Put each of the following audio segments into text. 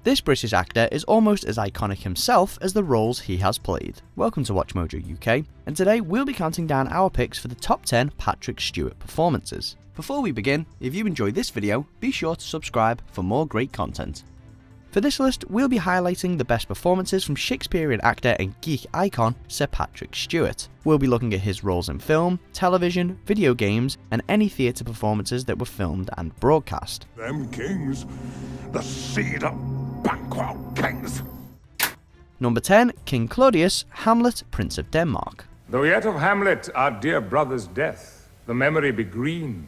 This British actor is almost as iconic himself as the roles he has played. Welcome to Watch Mojo UK, and today we'll be counting down our picks for the top 10 Patrick Stewart performances. Before we begin, if you enjoyed this video, be sure to subscribe for more great content. For this list, we'll be highlighting the best performances from Shakespearean actor and geek icon Sir Patrick Stewart. We'll be looking at his roles in film, television, video games, and any theatre performances that were filmed and broadcast. Them kings, the seed of Banquo kings. Number 10, King Claudius, Hamlet, Prince of Denmark. Though yet of Hamlet, our dear brother's death, the memory be green,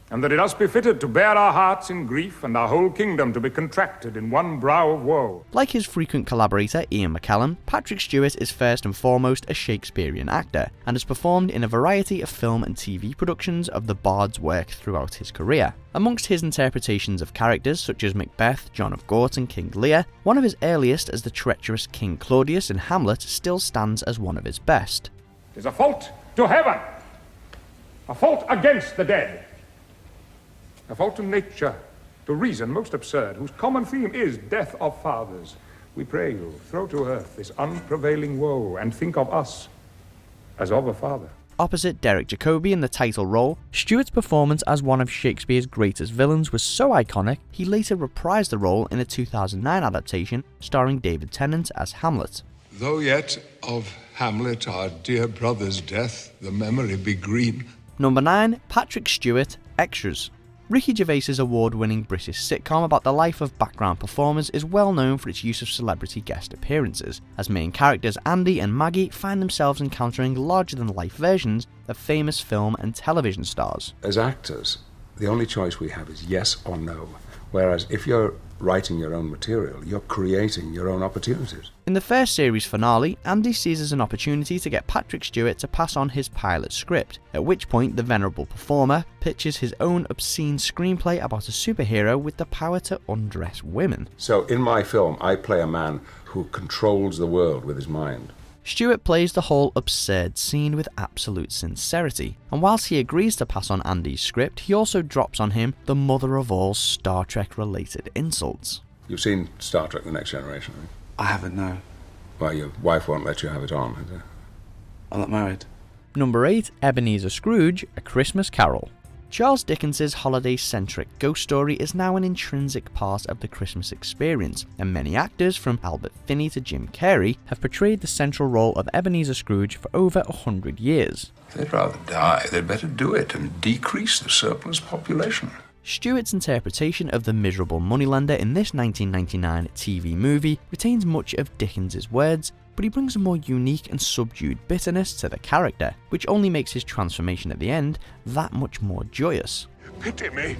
and that it us be fitted to bear our hearts in grief, and our whole kingdom to be contracted in one brow of woe. Like his frequent collaborator Ian McKellen, Patrick Stewart is first and foremost a Shakespearean actor, and has performed in a variety of film and TV productions of the bard's work throughout his career. Amongst his interpretations of characters such as Macbeth, John of Gaunt and King Lear, one of his earliest as the treacherous King Claudius in Hamlet still stands as one of his best. "'Tis a fault to heaven, a fault against the dead, a fault to nature, to reason most absurd, whose common theme is death of fathers. We pray you, throw to earth this unprevailing woe, and think of us as of a father." Opposite Derek Jacobi in the title role, Stewart's performance as one of Shakespeare's greatest villains was so iconic, he later reprised the role in a 2009 adaptation starring David Tennant as Hamlet. Though yet of Hamlet, our dear brother's death, the memory be green. Number 9, Patrick Stewart, Extras. Ricky Gervais's award-winning British sitcom about the life of background performers is well known for its use of celebrity guest appearances, as main characters Andy and Maggie find themselves encountering larger-than-life versions of famous film and television stars. As actors, the only choice we have is yes or no, whereas if you're writing your own material, you're creating your own opportunities. In the first series finale, Andy seizes an opportunity to get Patrick Stewart to pass on his pilot script, at which point the venerable performer pitches his own obscene screenplay about a superhero with the power to undress women. So in my film, I play a man who controls the world with his mind. Stewart plays the whole absurd scene with absolute sincerity, and whilst he agrees to pass on Andy's script, he also drops on him the mother of all Star Trek related insults. You've seen Star Trek The Next Generation, right? I haven't, no. Well, your wife won't let you have it on, has it? I'm not married. Number 8, Ebenezer Scrooge, A Christmas Carol. Charles Dickens's holiday-centric ghost story is now an intrinsic part of the Christmas experience, and many actors, from Albert Finney to Jim Carrey, have portrayed the central role of Ebenezer Scrooge for over 100 years. If they'd rather die, they'd better do it and decrease the surplus population. Stewart's interpretation of the miserable moneylender in this 1999 TV movie retains much of Dickens's words, but he brings a more unique and subdued bitterness to the character, which only makes his transformation at the end that much more joyous. Pity me.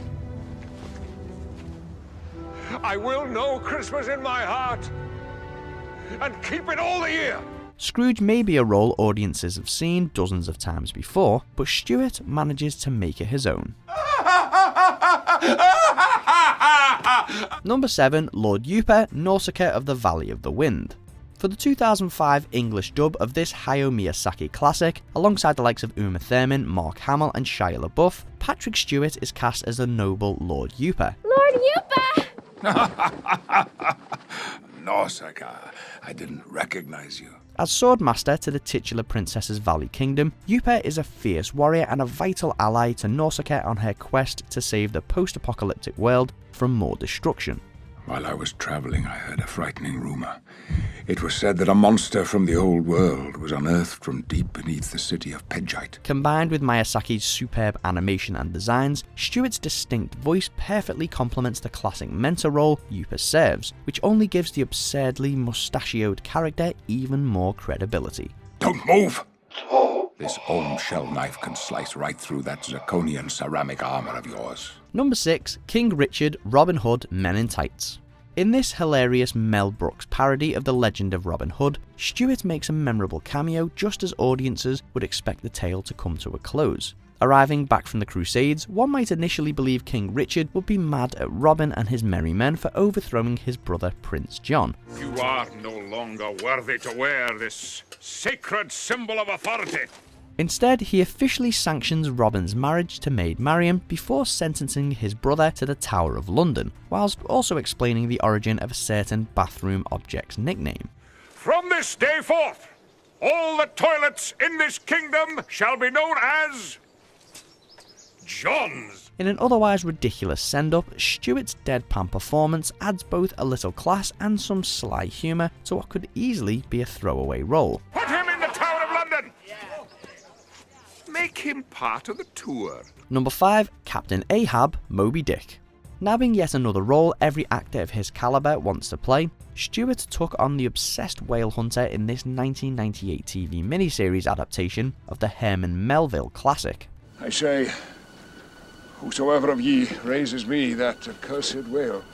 I will know Christmas in my heart and keep it all the year. Scrooge may be a role audiences have seen dozens of times before, but Stewart manages to make it his own. Number 7, Lord Yupa, Nausicaa of the Valley of the Wind. For the 2005 English dub of this Hayao Miyazaki classic, alongside the likes of Uma Thurman, Mark Hamill and Shia LaBeouf, Patrick Stewart is cast as the noble Lord Yupa. Lord Yupa! Nausicaa, I didn't recognize you. As swordmaster to the titular princess's Valley Kingdom, Yupa is a fierce warrior and a vital ally to Nausicaa on her quest to save the post-apocalyptic world from more destruction. While I was traveling, I heard a frightening rumor. It was said that a monster from the old world was unearthed from deep beneath the city of Pegite. Combined with Miyazaki's superb animation and designs, Stewart's distinct voice perfectly complements the classic mentor role Yupa serves, which only gives the absurdly mustachioed character even more credibility. Don't move! This Ohm shell knife can slice right through that zirconian ceramic armor of yours. Number 6, King Richard, Robin Hood, Men in Tights. In this hilarious Mel Brooks parody of the legend of Robin Hood, Stewart makes a memorable cameo just as audiences would expect the tale to come to a close. Arriving back from the Crusades, one might initially believe King Richard would be mad at Robin and his merry men for overthrowing his brother Prince John. You are no longer worthy to wear this sacred symbol of authority. Instead, he officially sanctions Robin's marriage to Maid Marian before sentencing his brother to the Tower of London, whilst also explaining the origin of a certain bathroom object's nickname. From this day forth, all the toilets in this kingdom shall be known as John's. In an otherwise ridiculous send-up, Stewart's deadpan performance adds both a little class and some sly humour to what could easily be a throwaway role. Put him in the Tower of London! Make him part of the tour. Number 5, Captain Ahab, Moby Dick. Nabbing yet another role every actor of his calibre wants to play, Stewart took on the obsessed whale hunter in this 1998 TV miniseries adaptation of the Herman Melville classic. I say, whosoever of ye raises me that accursed whale,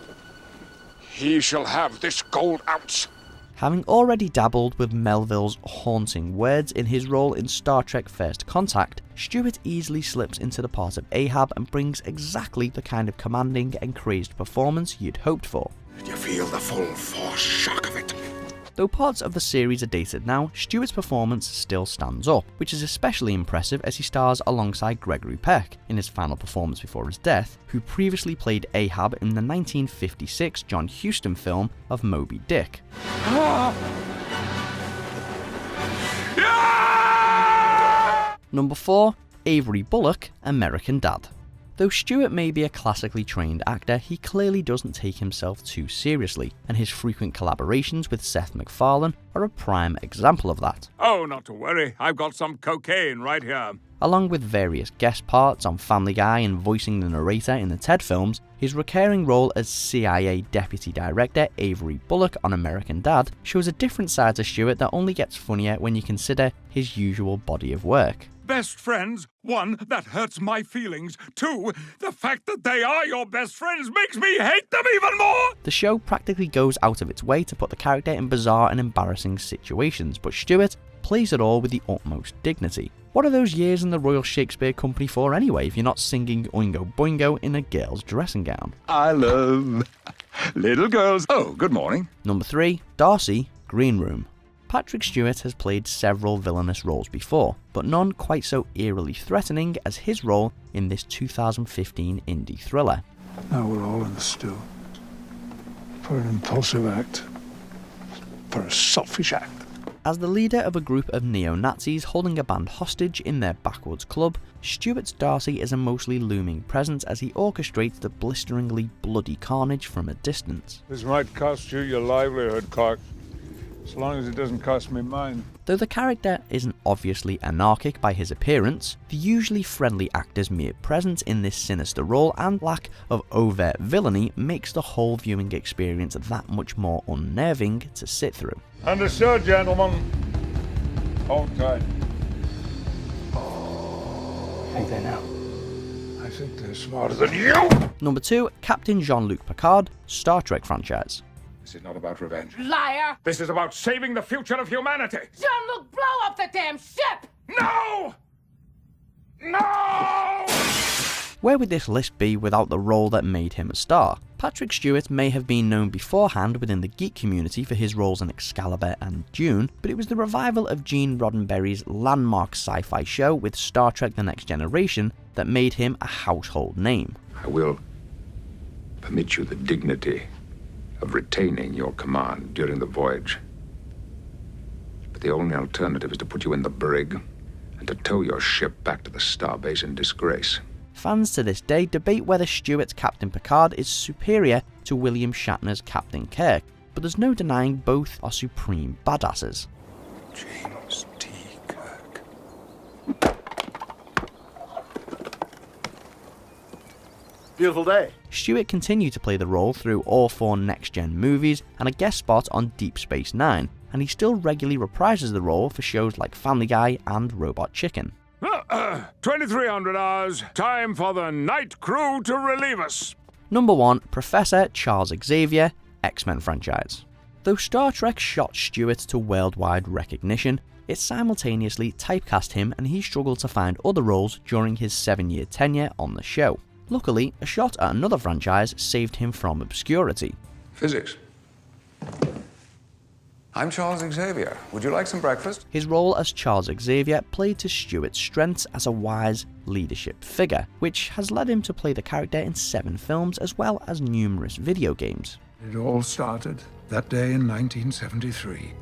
he shall have this gold ounce. Having already dabbled with Melville's haunting words in his role in Star Trek First Contact, Stewart easily slips into the part of Ahab and brings exactly the kind of commanding and crazed performance you'd hoped for. Do you feel the full force shock of it? Though parts of the series are dated now, Stewart's performance still stands up, which is especially impressive as he stars alongside Gregory Peck in his final performance before his death, who previously played Ahab in the 1956 John Huston film of Moby Dick. Number 4, Avery Bullock, American Dad. Though Stewart may be a classically trained actor, he clearly doesn't take himself too seriously, and his frequent collaborations with Seth MacFarlane are a prime example of that. Oh, not to worry. I've got some cocaine right here. Along with various guest parts on Family Guy and voicing the narrator in the Ted films, his recurring role as CIA Deputy Director Avery Bullock on American Dad shows a different side to Stewart that only gets funnier when you consider his usual body of work. Best friends, 1, that hurts my feelings. 2, the fact that they are your best friends makes me hate them even more! The show practically goes out of its way to put the character in bizarre and embarrassing situations, but Stewart plays it all with the utmost dignity. What are those years in the Royal Shakespeare Company for anyway if you're not singing Oingo Boingo in a girl's dressing gown? I love little girls. Oh, good morning. Number 3, Darcy, Green Room. Patrick Stewart has played several villainous roles before, but none quite so eerily threatening as his role in this 2015 indie thriller. Now we're all in the stew. For an impulsive act. For a selfish act. As the leader of a group of neo-Nazis holding a band hostage in their backwoods club, Stewart's Darcy is a mostly looming presence as he orchestrates the blisteringly bloody carnage from a distance. This might cost you your livelihood, Clark. As long as it doesn't cost me mine. Though the character isn't obviously anarchic by his appearance, the usually friendly actor's mere presence in this sinister role and lack of overt villainy makes the whole viewing experience that much more unnerving to sit through. Understood, gentlemen. Hold tight. I think they know. I think they're smarter than you! Number 2, Captain Jean-Luc Picard, Star Trek franchise. This is not about revenge. Liar! This is about saving the future of humanity. Jean-Luc, blow up the damn ship! No! No! Where would this list be without the role that made him a star? Patrick Stewart may have been known beforehand within the geek community for his roles in Excalibur and Dune, but it was the revival of Gene Roddenberry's landmark sci-fi show with Star Trek The Next Generation that made him a household name. I will permit you the dignity of retaining your command during the voyage. But the only alternative is to put you in the brig and to tow your ship back to the starbase in disgrace. Fans to this day debate whether Stewart's Captain Picard is superior to William Shatner's Captain Kirk, but there's no denying both are supreme badasses. James T. Kirk. Beautiful day. Stewart continued to play the role through all 4 next-gen movies and a guest spot on Deep Space Nine, and he still regularly reprises the role for shows like Family Guy and Robot Chicken. 2300 hours. Time for the night crew to relieve us. Number 1, Professor Charles Xavier, X-Men franchise. Though Star Trek shot Stewart to worldwide recognition, it simultaneously typecast him and he struggled to find other roles during his 7-year tenure on the show. Luckily, a shot at another franchise saved him from obscurity. Physics. I'm Charles Xavier. Would you like some breakfast? His role as Charles Xavier played to Stewart's strengths as a wise leadership figure, which has led him to play the character in 7 films as well as numerous video games. It all started that day in 1973,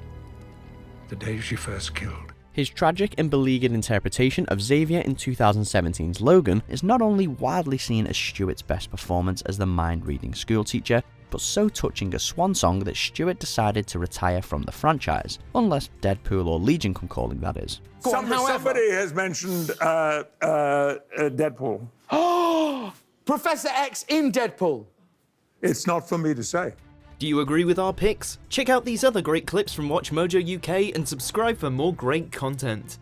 the day she first killed. His tragic and beleaguered interpretation of Xavier in 2017's Logan is not only widely seen as Stewart's best performance as the mind-reading schoolteacher, but so touching a swan song that Stewart decided to retire from the franchise, unless Deadpool or Legion come calling, that is. Somebody has mentioned Deadpool. Oh! Professor X in Deadpool. It's not for me to say. Do you agree with our picks? Check out these other great clips from WatchMojo UK and subscribe for more great content.